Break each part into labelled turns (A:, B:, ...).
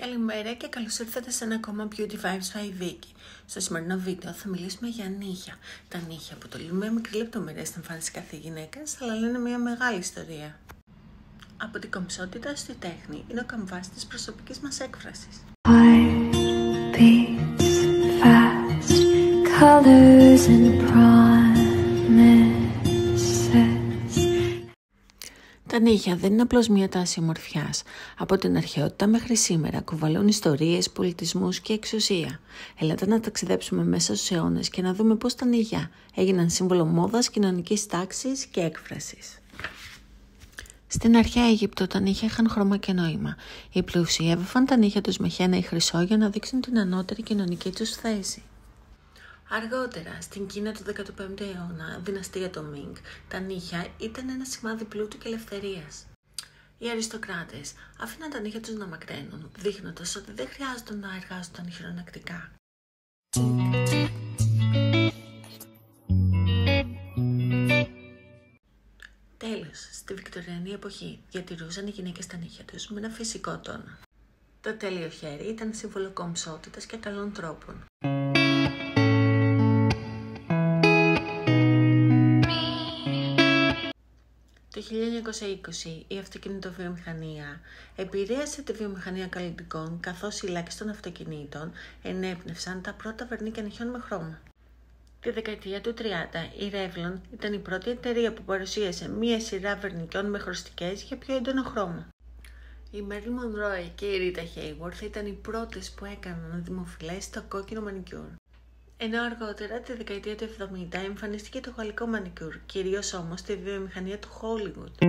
A: Καλημέρα και καλώς ήρθατε σε ένα ακόμα Beauty Vibes by Vicky. Στο σημερινό βίντεο θα μιλήσουμε για νύχια. Τα νύχια αποτελούν μια μικρή λεπτομέρεια στην εμφάνιση κάθε γυναίκας, αλλά λένε μια μεγάλη ιστορία. Από την κομψότητα στη τέχνη είναι ο καμβάς της προσωπικής μας έκφρασης. Τα νύχια δεν είναι απλώς μια τάση ομορφιάς. Από την αρχαιότητα μέχρι σήμερα κουβαλούν ιστορίες, πολιτισμούς και εξουσία. Ελάτε να ταξιδέψουμε μέσα στους αιώνες και να δούμε πώς τα νύχια έγιναν σύμβολο μόδας, κοινωνικής τάξης και έκφρασης. Στην αρχαία Αίγυπτο τα νύχια είχαν χρώμα και νόημα. Οι πλούσιοι έβαφαν τα νύχια τους με χένα ή χρυσό για να δείξουν την ανώτερη κοινωνική τους θέση. Αργότερα, στην Κίνα του 15ου αιώνα, δυναστεία των Μινγκ, τα νύχια ήταν ένα σημάδι πλούτου και ελευθερίας. Οι αριστοκράτες άφηναν τα νύχια τους να μακραίνουν, δείχνοντας ότι δεν χρειάζονταν να εργάζονταν χειρονακτικά. Τέλος, στη Βικτωριανή εποχή διατηρούσαν οι γυναίκες τα νύχια τους με ένα φυσικό τόνο. Το τέλειο χέρι ήταν σύμβολο κομψότητας και καλών τρόπων. Το 1920 η αυτοκινητοβιομηχανία επηρέασε τη βιομηχανία καλλιτικών, καθώς οι λάκκες των αυτοκινήτων ενέπνευσαν τα πρώτα βερνίκια νυχιών με χρώμα. Τη δεκαετία του 30 η Revlon ήταν η πρώτη εταιρεία που παρουσίασε μία σειρά βερνικιών με χρωστικές για πιο έντονο χρώμα. Η Marilyn Monroe και η Rita Hayworth ήταν οι πρώτες που έκαναν δημοφιλές το κόκκινο μανικιούρ. Ενώ αργότερα, τη δεκαετία του 70, εμφανίστηκε το γαλλικό μανικιούρ, κυρίως όμως στη βιομηχανία του Hollywood.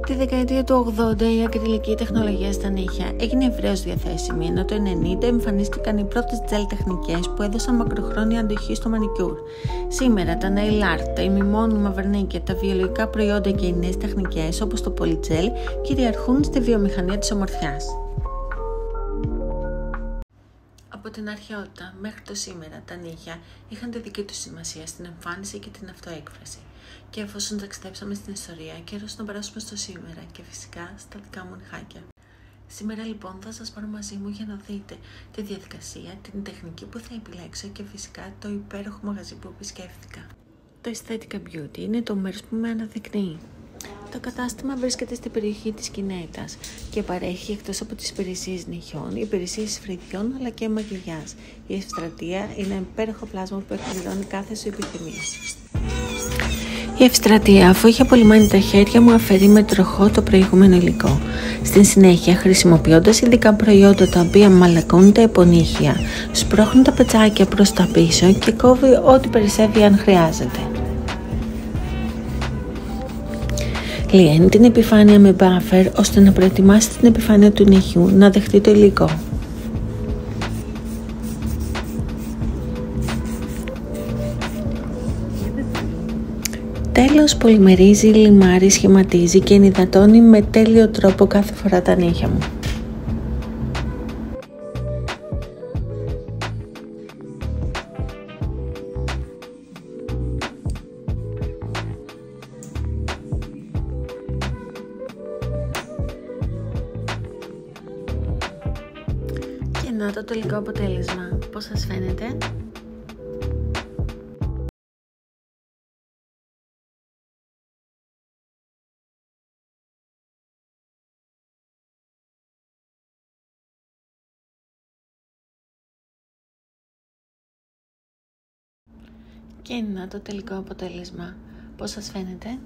A: Τη δεκαετία του 80 η ακριλική τεχνολογία στα νύχια έγινε ευρέως διαθέσιμη, ενώ το 90 εμφανίστηκαν οι πρώτες τζελ τεχνικές που έδωσαν μακροχρόνια αντοχή στο μανικιούρ. Σήμερα τα nail art, τα ημιμόνιμα βερνίκια, τα βιολογικά προϊόντα και οι νέες τεχνικές όπως το πολυτζέλ κυριαρχούν στη βιομηχανία της ομορφιάς. Από την αρχαιότητα μέχρι το σήμερα, τα νύχια είχαν τη δική τους σημασία στην εμφάνιση και την αυτοέκφραση. Και εφόσον ταξιδέψαμε στην ιστορία, καιρός να περάσουμε στο σήμερα και φυσικά στα δικά μου νυχάκια. Σήμερα λοιπόν θα σας πάρω μαζί μου για να δείτε τη διαδικασία, την τεχνική που θα επιλέξω και φυσικά το υπέροχο μαγαζί που επισκέφθηκα. Το Aesthetica Beauty είναι το μέρος που με αναδεικνύει. Το κατάστημα βρίσκεται στην περιοχή της Κινέτας και παρέχει εκτός από τις υπηρεσίες νυχιών, υπηρεσίες φρυδιών αλλά και μακιγιάζ. Η Ευστρατεία είναι ένα υπέροχο πλάσμα που εκπληρώνει κάθε σου επιθυμία. Η Ευστρατεία, αφού είχε απολυμάνει τα χέρια μου, αφαιρεί με τροχό το προηγούμενο υλικό. Στην συνέχεια, χρησιμοποιώντας ειδικά προϊόντα τα οποία μαλακώνουν τα υπονύχια, σπρώχνει τα πετσάκια προς τα πίσω και κόβει ό,τι περισσεύει αν χρειάζεται. Λιένει την επιφάνεια με buffer ώστε να προετοιμάσει την επιφάνεια του νυχιού να δεχτεί το υλικό. Τέλος, πολυμερίζει, λιμάρει, σχηματίζει και ενυδατώνει με τέλειο τρόπο κάθε φορά τα νύχια μου. Και να το τελικό αποτέλεσμα, πώς σας φαίνεται? Και να το τελικό αποτέλεσμα, πώς σας φαίνεται?